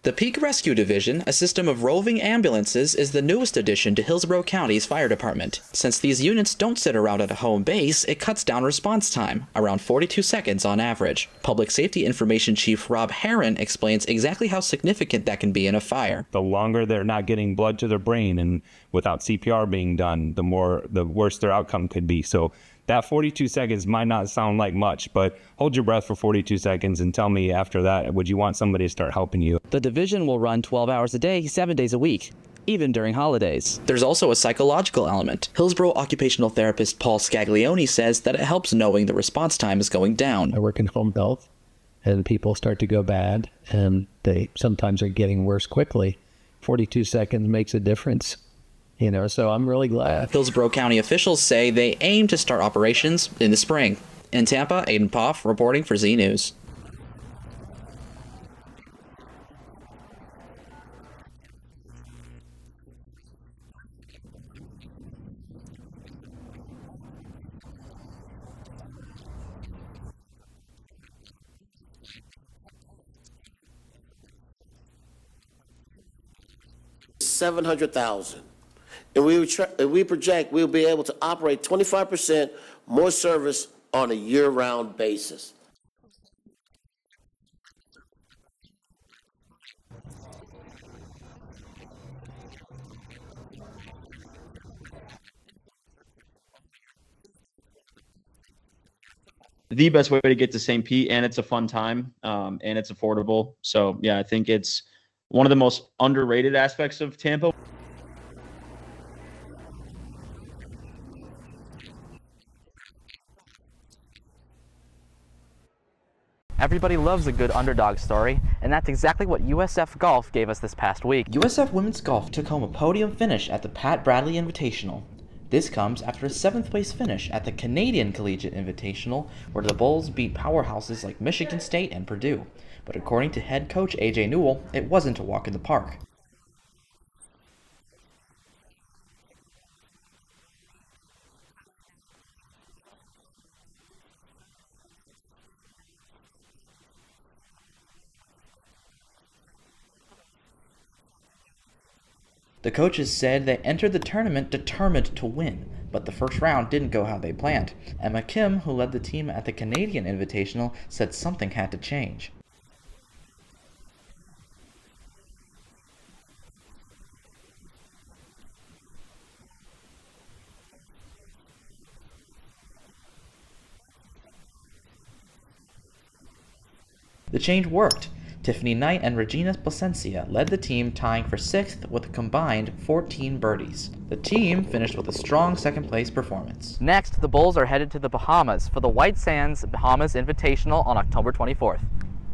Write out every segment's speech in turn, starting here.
The Peak Rescue Division, a system of roving ambulances, is the newest addition to Hillsborough County's fire department. Since these units don't sit around at a home base, it cuts down response time, around 42 seconds on average. Public Safety Information Chief Rob Herron explains exactly how significant that can be in a fire. The longer they're not getting blood to their brain and without CPR being done, the worse their outcome could be. So that 42 seconds might not sound like much, but hold your breath for 42 seconds and tell me after that, would you want somebody to start helping you? The division will run 12 hours a day, 7 days a week, even during holidays. There's also a psychological element. Hillsborough occupational therapist Paul Scaglione says that it helps knowing the response time is going down. I work in home health, and people start to go bad, and they sometimes are getting worse quickly. 42 seconds makes a difference. So I'm really glad. Hillsborough County officials say they aim to start operations in the spring. In Tampa, Aiden Poff reporting for Z News. $700,000. And we project we'll be able to operate 25% more service on a year-round basis. The best way to get to St. Pete, and it's a fun time, and it's affordable. So yeah, I think it's one of the most underrated aspects of Tampa. Everybody loves a good underdog story, and that's exactly what USF Golf gave us this past week. USF Women's Golf took home a podium finish at the Pat Bradley Invitational. This comes after a 7th place finish at the Canadian Collegiate Invitational, where the Bulls beat powerhouses like Michigan State and Purdue. But according to head coach AJ Newell, it wasn't a walk in the park. The coaches said they entered the tournament determined to win, but the first round didn't go how they planned. Emma Kim, who led the team at the Canadian Invitational, said something had to change. The change worked. Tiffany Knight and Regina Placencia led the team, tying for 6th with a combined 14 birdies. The team finished with a strong second-place performance. Next, the Bulls are headed to the Bahamas for the White Sands Bahamas Invitational on October 24th.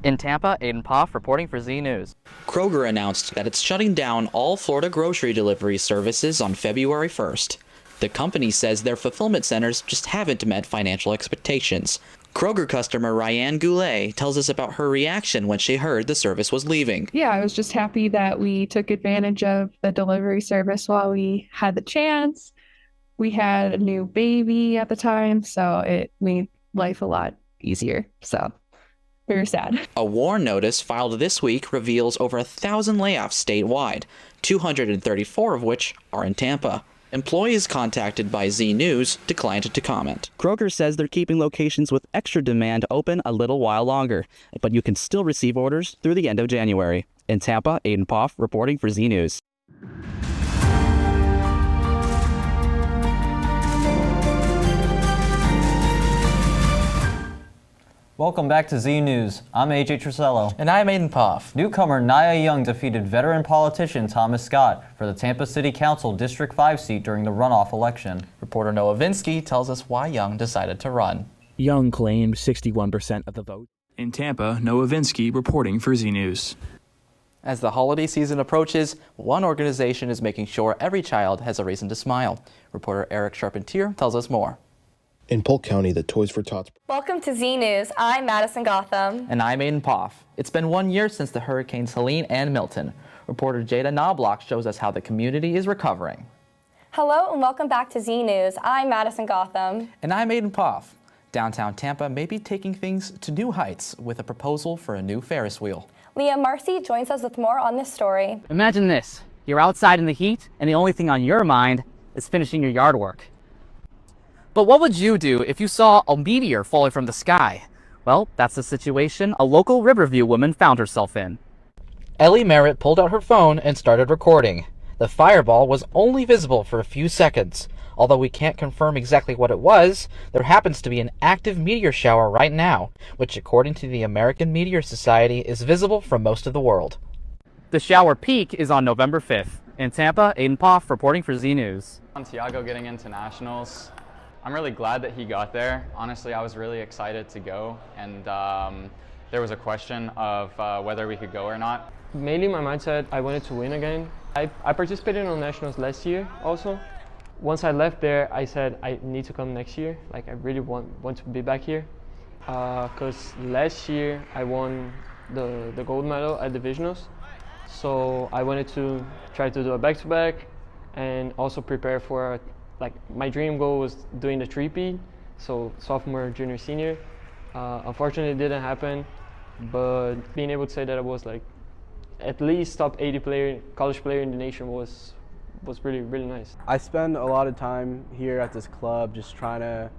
In Tampa, Aiden Poff reporting for Z News. Kroger announced that it's shutting down all Florida grocery delivery services on February 1st. The company says their fulfillment centers just haven't met financial expectations. Kroger customer Ryan Goulet tells us about her reaction when she heard the service was leaving. Yeah, I was just happy that we took advantage of the delivery service while we had the chance. We had a new baby at the time, so it made life a lot easier. So we were sad. A WARN notice filed this week reveals over 1,000 layoffs statewide, 234 of which are in Tampa. Employees contacted by Z News declined to comment. Kroger says they're keeping locations with extra demand open a little while longer, but you can still receive orders through the end of January. In Tampa, Aiden Poff reporting for Z News. Welcome back to Z News. I'm AJ Trusello. And I'm Aiden Poff. Newcomer Nia Young defeated veteran politician Thomas Scott for the Tampa City Council District 5 seat during the runoff election. Reporter Noah Vinsky tells us why Young decided to run. Young claimed 61% of the vote. In Tampa, Noah Vinsky reporting for Z News. As the holiday season approaches, one organization is making sure every child has a reason to smile. Reporter Eric Charpentier tells us more. In Polk County, the Toys for Tots. Welcome to Z News. I'm Madison Gotham. And I'm Aiden Poff. It's been 1 year since the hurricanes Helene and Milton. Reporter Jada Knobloch shows us how the community is recovering. Hello and welcome back to Z News. I'm Madison Gotham. And I'm Aiden Poff. Downtown Tampa may be taking things to new heights with a proposal for a new Ferris wheel. Leah Marcy joins us with more on this story. Imagine this. You're outside in the heat, and the only thing on your mind is finishing your yard work. But what would you do if you saw a meteor falling from the sky? Well, that's the situation a local Riverview woman found herself in. Ellie Merritt pulled out her phone and started recording. The fireball was only visible for a few seconds. Although we can't confirm exactly what it was, there happens to be an active meteor shower right now, which according to the American Meteor Society is visible from most of the world. The shower peak is on November 5th. In Tampa, Aiden Poff reporting for Z News. Santiago getting into nationals. I'm really glad that he got there. Honestly, I was really excited to go, and there was a question of whether we could go or not. Mainly my mindset, I wanted to win again. I participated on nationals last year also. Once I left there, I said I need to come next year. Like I really want to be back here. Because last year I won the gold medal at divisionals. So I wanted to try to do a back-to-back and also prepare for, like my dream goal was doing the three-peat, so sophomore, junior, senior. Unfortunately it didn't happen, but being able to say that I was like at least top 80 college player in the nation was really, really nice. I spend a lot of time here at this club just trying to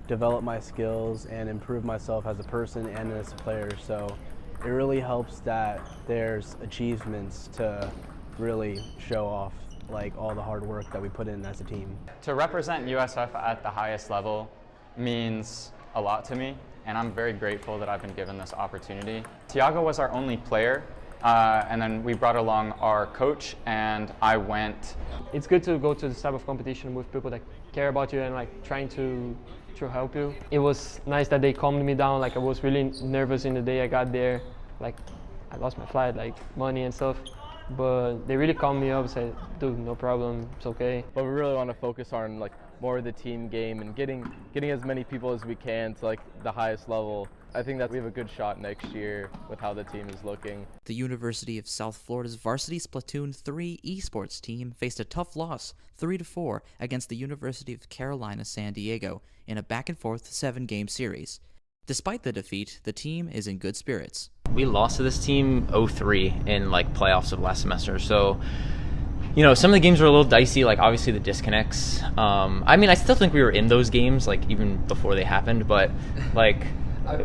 develop my skills and improve myself as a person and as a player. So it really helps that there's achievements to really show off like all the hard work that we put in as a team. To represent USF at the highest level means a lot to me, and I'm very grateful that I've been given this opportunity. Tiago was our only player, and then we brought along our coach, and I went. It's good to go to this type of competition with people that care about you and like trying to help you. It was nice that they calmed me down. Like I was really nervous in the day I got there. Like I lost my flight, like money and stuff. But they really calmed me up, said, dude, no problem, it's okay. But we really want to focus on like more of the team game and getting as many people as we can to like the highest level. I think that we have a good shot next year with how the team is looking. The University of South Florida's varsity Splatoon 3 esports team faced a tough loss, 3-4, against the University of Carolina San Diego in a back-and-forth 7-game series. Despite the defeat, the team is in good spirits. We lost to this team 0-3 in like playoffs of last semester, so you know some of the games were a little dicey, like obviously the disconnects. I mean, I still think we were in those games like even before they happened, but like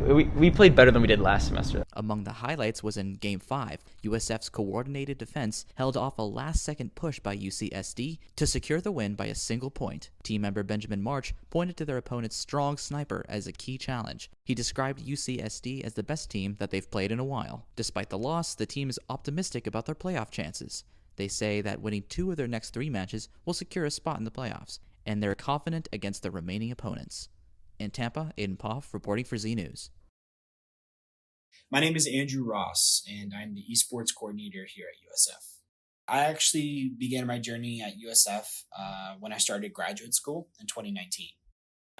we played better than we did last semester. Among the highlights was in Game 5, USF's coordinated defense held off a last-second push by UCSD to secure the win by a single point. Team member Benjamin March pointed to their opponent's strong sniper as a key challenge. He described UCSD as the best team that they've played in a while. Despite the loss, the team is optimistic about their playoff chances. They say that winning 2 of their next 3 matches will secure a spot in the playoffs, and they're confident against their remaining opponents. In Tampa, Aiden Poff reporting for Z News. My name is Andrew Ross, and I'm the esports coordinator here at USF. I actually began my journey at USF when I started graduate school in 2019.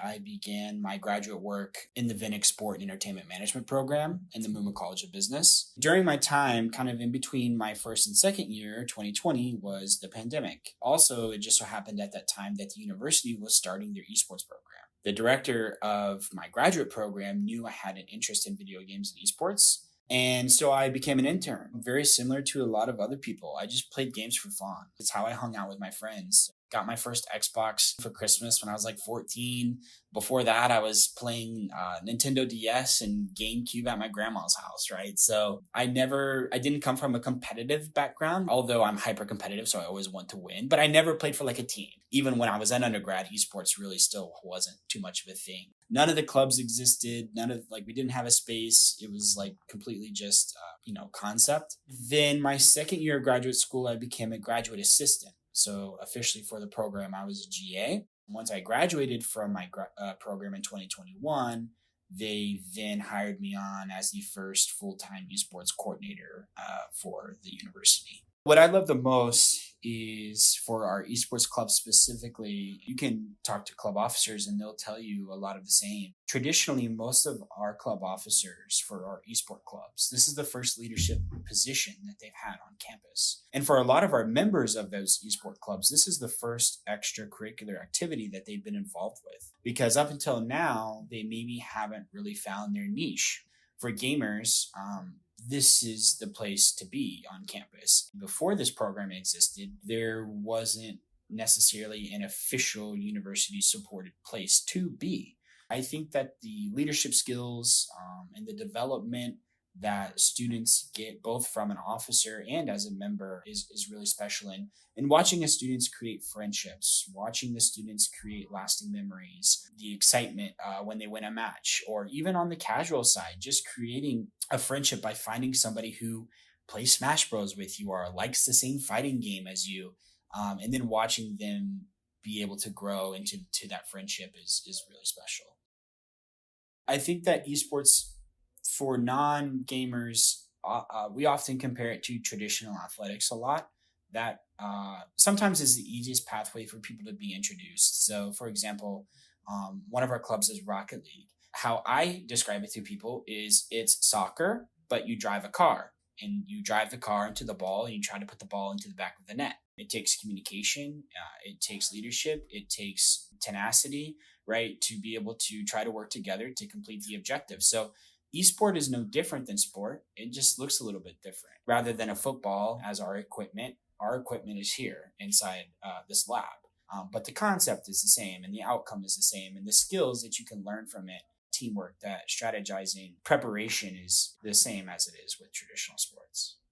I began my graduate work in the Vinnick Sport and Entertainment Management program in the Mooma College of Business. During my time, kind of in between my first and second year, 2020, was the pandemic. Also, it just so happened at that time that the university was starting their esports program. The director of my graduate program knew I had an interest in video games and esports, and so I became an intern. Very similar to a lot of other people, I just played games for fun. It's how I hung out with my friends. Got my first Xbox for Christmas when I was like 14. Before that, I was playing Nintendo DS and GameCube at my grandma's house, right? So I didn't come from a competitive background, although I'm hyper competitive, so I always want to win. But I never played for like a team. Even when I was an undergrad, esports really still wasn't too much of a thing. None of the clubs existed. We didn't have a space. It was like completely just, concept. Then my second year of graduate school, I became a graduate assistant. So officially for the program, I was a GA. Once I graduated from my program in 2021, they then hired me on as the first full-time esports coordinator for the university. What I love the most is for our esports club specifically, you can talk to club officers and they'll tell you a lot of the same. Traditionally, most of our club officers for our esport clubs, this is the first leadership position that they've had on campus. And for a lot of our members of those esport clubs, this is the first extracurricular activity that they've been involved with. Because up until now, they maybe haven't really found their niche. For gamers, this is the place to be on campus. Before this program existed, there wasn't necessarily an official university supported place to be. I think that the leadership skills and the development that students get both from an officer and as a member is really special. And watching the students create friendships, watching the students create lasting memories, the excitement when they win a match, or even on the casual side, just creating a friendship by finding somebody who plays Smash Bros with you or likes the same fighting game as you, and then watching them be able to grow into that friendship is really special. I think that esports for non-gamers, we often compare it to traditional athletics a lot. That sometimes is the easiest pathway for people to be introduced. So, for example, one of our clubs is Rocket League. How I describe it to people is it's soccer, but you drive a car and you drive the car into the ball and you try to put the ball into the back of the net. It takes communication, it takes leadership, it takes tenacity, right, to be able to try to work together to complete the objective. So esport is no different than sport. It just looks a little bit different. Rather than a football as our equipment is here inside this lab. But the concept is the same and the outcome is the same and the skills that you can learn from it, teamwork, that strategizing, preparation is the same as it is with traditional sports.